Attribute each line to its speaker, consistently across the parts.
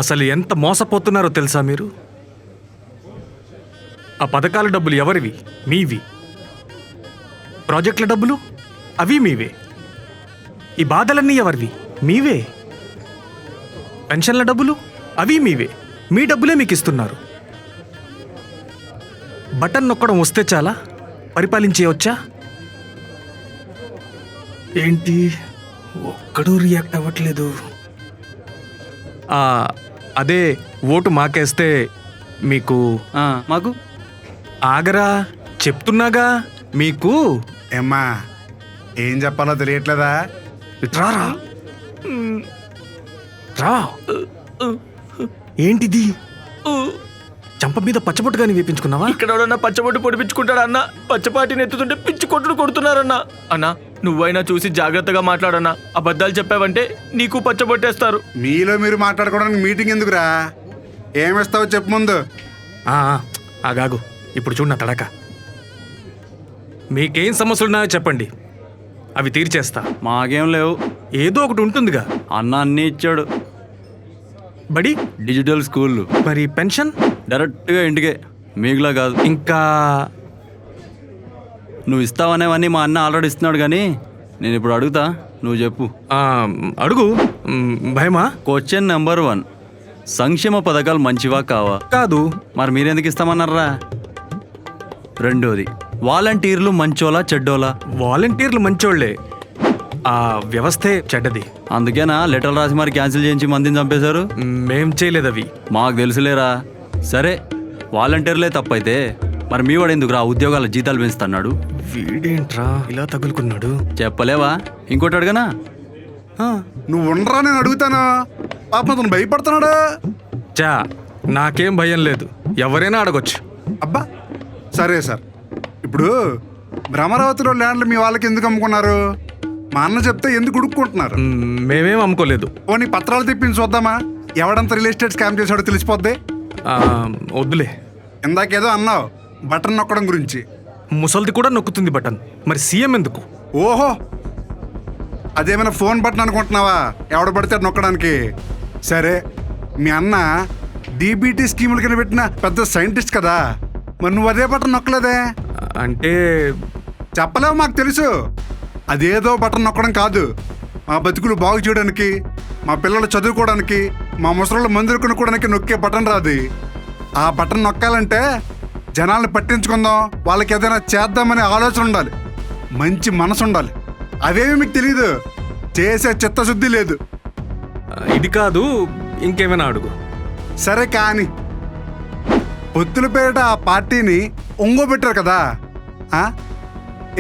Speaker 1: అసలు ఎంత మోసపోతున్నారో తెలుసా మీరు? ఆ పథకాల డబ్బులు ఎవరివి? మీవి. ప్రాజెక్టుల డబ్బులు అవి మీవే. ఈ బాధలన్నీ ఎవరివి? మీవే. పెన్షన్ల డబ్బులు అవి మీవే. మీ డబ్బులే మీకు ఇస్తున్నారు. బటన్ నొక్కడం వస్తే చాలా పరిపాలించేయవచ్చా? ఏంటి ఒక్కడూ రియాక్ట్ అవ్వట్లేదు? అదే ఓటు మాకేస్తే మీకు
Speaker 2: మాకు
Speaker 1: ఆగరా, చెప్తున్నాగా మీకు.
Speaker 3: ఏమ్మా, ఏం చెప్పాలో తెలియట్లేదా?
Speaker 1: రారా రా. ఏంటిది? చంప మీద పచ్చబొట్టుగాని వేపించుకున్నావా?
Speaker 4: ఇక్కడ ఎవడన్నా పచ్చబొట్టు పొడిపించుకుంటాడా అన్న? పచ్చపాటిని ఎత్తుతుంటే పిచ్చి కొట్టుడు కొడుతున్నారన్నా. అన్నా నువ్వైనా చూసి జాగ్రత్తగా మాట్లాడన్నా. అబద్ధాలు చెప్పావంటే నీకు పచ్చబొట్టేస్తారు.
Speaker 3: మీలో మీరు మాట్లాడుకోవడానికి మీటింగ్ ఎందుకురా? ఏమిస్తావో చెప్పు ముందు.
Speaker 1: ఆగాగు, ఇప్పుడు చూడు నా తడక. మీకేం సమస్యలున్నాయో చెప్పండి, అవి తీర్చేస్తా.
Speaker 2: మాకేం లేవు.
Speaker 1: ఏదో ఒకటి ఉంటుందిగా.
Speaker 2: అన్న అన్నీ ఇచ్చాడు.
Speaker 1: బడి,
Speaker 2: డిజిటల్ స్కూళ్ళు,
Speaker 1: మరి పెన్షన్
Speaker 2: డైరెక్ట్గా ఇంటికే, మీకులా కాదు.
Speaker 1: ఇంకా
Speaker 2: నువ్వు ఇస్తావనేవన్నీ మా అన్న ఆల్రెడీ ఇస్తున్నాడు, కానీ నేను ఇప్పుడు అడుగుతా, నువ్వు చెప్పు.
Speaker 1: అడుగు. భయమా?
Speaker 2: క్వశ్చన్ నెంబర్ 1, సంక్షేమ పథకాలు మంచివా కావా?
Speaker 1: కాదు.
Speaker 2: మరి మీరెందుకు ఇస్తామన్నారా? రెండోది, వాలంటీర్లు మంచోలా చెడ్డోలా?
Speaker 1: వాలంటీర్లు మంచోళ్లే, ఆ వ్యవస్థే చెడ్డది.
Speaker 2: అందుకేనా లెటర్లు రాసి మరి క్యాన్సిల్ చేయించి మందిని చంపేశారు?
Speaker 1: మేం చేయలేదు అవి.
Speaker 2: మాకు తెలుసులేరా. సరే, వాలంటీర్లే తప్పైతే మరి మీ వాడు ఎందుకు రా ఉద్యోగాల జీతాలు పెంచుతున్నాడు?
Speaker 1: వీడేంట్రా ఇలా తగులుకున్నాడు?
Speaker 2: చెప్పలేవా? ఇంకోటి అడగనా?
Speaker 3: నువ్వు ఉండరా, నేను అడుగుతాను. పాపం అతను భయపడుతున్నాడు.
Speaker 1: చా, నాకేం భయం లేదు, ఎవరైనా అడగొచ్చు.
Speaker 3: అబ్బా సరే సార్, ఇప్పుడు భ్రమరావతిలో ల్యాండ్లు మీ వాళ్ళకి ఎందుకు అమ్ముకున్నారు? మా అన్న చెప్తే ఎందుకు ఉడుక్కుంటున్నారు?
Speaker 1: మేమేం అమ్ముకోలేదు.
Speaker 3: పోనీ పత్రాలు తెప్పించి చూద్దామా? ఎవడంత రియల్ ఎస్టేట్ స్కామ్ చేశాడో తెలిసిపోద్ది.
Speaker 1: వద్దులే.
Speaker 3: ఇందాకేదో అన్నావు బటన్ నొక్కడం గురించి.
Speaker 1: ముసల్ది కూడా నొక్కుతుంది బటన్, మరి సీఎం ఎందుకు?
Speaker 3: ఓహో, అదేమైనా ఫోన్ బటన్ అనుకుంటున్నావా? ఎవడ పడితే నొక్కడానికి. సరే, మీ అన్న డీబీటీ స్కీముల కింద పెట్టిన పెద్ద సైంటిస్ట్ కదా, మరి నువ్వు అదే బటన్ నొక్కలేదే?
Speaker 1: అంటే
Speaker 3: చెప్పలేవు, మాకు తెలుసు. అదేదో బటన్ నొక్కడం కాదు, మా బతుకులు బాగు చేయడానికి, మా పిల్లలు చదువుకోవడానికి, మా ముసళ్ళు మందులు కొనుక్కోవడానికి నొక్కే బటన్ రాదు. ఆ బటన్ నొక్కాలంటే జనాల్ని పట్టించుకుందాం, వాళ్ళకి ఏదైనా చేద్దామనే ఆలోచన ఉండాలి, మంచి మనసు ఉండాలి. అవేమి మీకు తెలీదు, చేసే చిత్తశుద్ధి లేదు.
Speaker 1: ఇది కాదు, ఇంకేమైనా అడుగు.
Speaker 3: సరే కానీ, పొత్తుల పేరిట ఆ పార్టీని ఒంగోబెట్టారు కదా,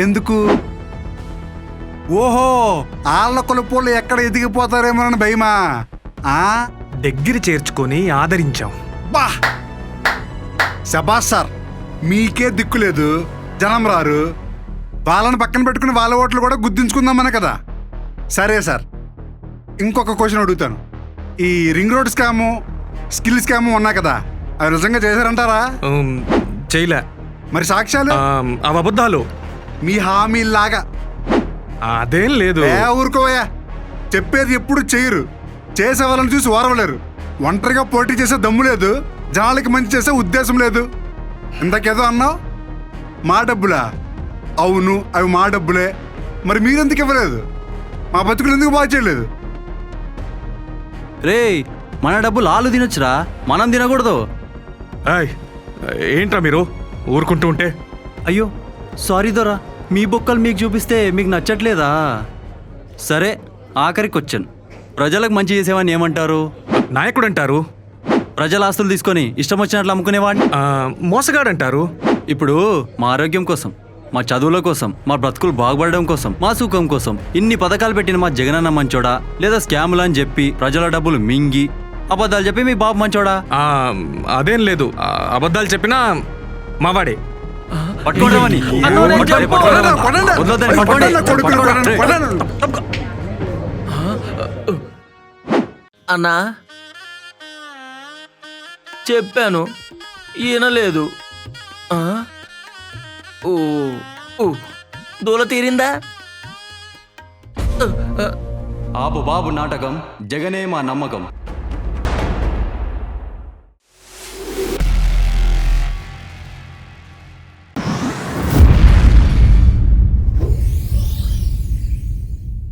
Speaker 3: ఎందుకు? ఓహో, ఆళ్ళ కొలుపులు ఎక్కడ ఎదిగిపోతారేమోనని భయమా?
Speaker 1: దగ్గర చేర్చుకొని ఆదరించాం.
Speaker 3: బా శబాష్ సార్, మీకే దిక్కు లేదు, జనం రారు, వాళ్ళని పక్కన పెట్టుకుని వాళ్ళ ఓట్లు కూడా గుర్తించుకుందామనే కదా. సరే సార్, ఇంకొక క్వశ్చన్ అడుగుతాను. ఈ ring road scam, skill scam ఉన్నాయి కదా, అవి నిజంగా చేశారంటారా?
Speaker 1: చేయలే.
Speaker 3: మరి సాక్ష్యాలు?
Speaker 1: అవి అబద్ధాలు.
Speaker 3: మీ హామీలాగా.
Speaker 1: అదేం లేదు.
Speaker 3: ఊరుకోవయ్యా, చెప్పేది ఎప్పుడు చేయరు, చేసే వాళ్ళని చూసి ఓరవలేరు. ఒంటరిగా పోటీ చేసే దమ్ము లేదు, జనాలకి మంచి చేసే ఉద్దేశం లేదు. ఇంతకేదో అన్నావు, మా డబ్బులా? అవును, అవి మా డబ్బులే. మరి మీరెందుకు ఇవ్వలేదు? మా బతుకులు ఎందుకు బాగు చేయలేదు?
Speaker 2: రే, మన డబ్బులు ఆలు తినొచ్చురా, మనం తినకూడదు.
Speaker 1: ఏంట్రా మీరు ఊరుకుంటూ ఉంటే?
Speaker 2: అయ్యో సారీ దొరా, మీ బొక్కలు మీకు చూపిస్తే మీకు నచ్చట్లేదా? సరే, ఆఖరి క్వశ్చన్, ప్రజలకు మంచి చేసేవాడిని ఏమంటారు?
Speaker 1: నాయకుడు అంటారు.
Speaker 2: ప్రజల ఆస్తులు తీసుకొని ఇష్టం వచ్చినట్లు అమ్ముకునేవాడిని
Speaker 1: మోసగాడంటారు.
Speaker 2: ఇప్పుడు మా ఆరోగ్యం కోసం, మా చదువుల కోసం, మా బ్రతుకులు బాగుపడడం కోసం, మా సుఖం కోసం ఇన్ని పథకాలు పెట్టిన మా జగనన్న మంచోడా, లేదా స్కాములు అని చెప్పి ప్రజల డబ్బులు మింగి అబద్ధాలు చెప్పి మీ బాబు మంచోడా?
Speaker 1: అదేం లేదు, అబద్ధాలు చెప్పినా మావాడే.
Speaker 2: పట్టుకోవడమని
Speaker 4: అన్నా చెప్పాను, ఈయనలేదు. దూల తీరిందా?
Speaker 2: ఆపు బాబు నాటకం, జగనే మా నమ్మకం.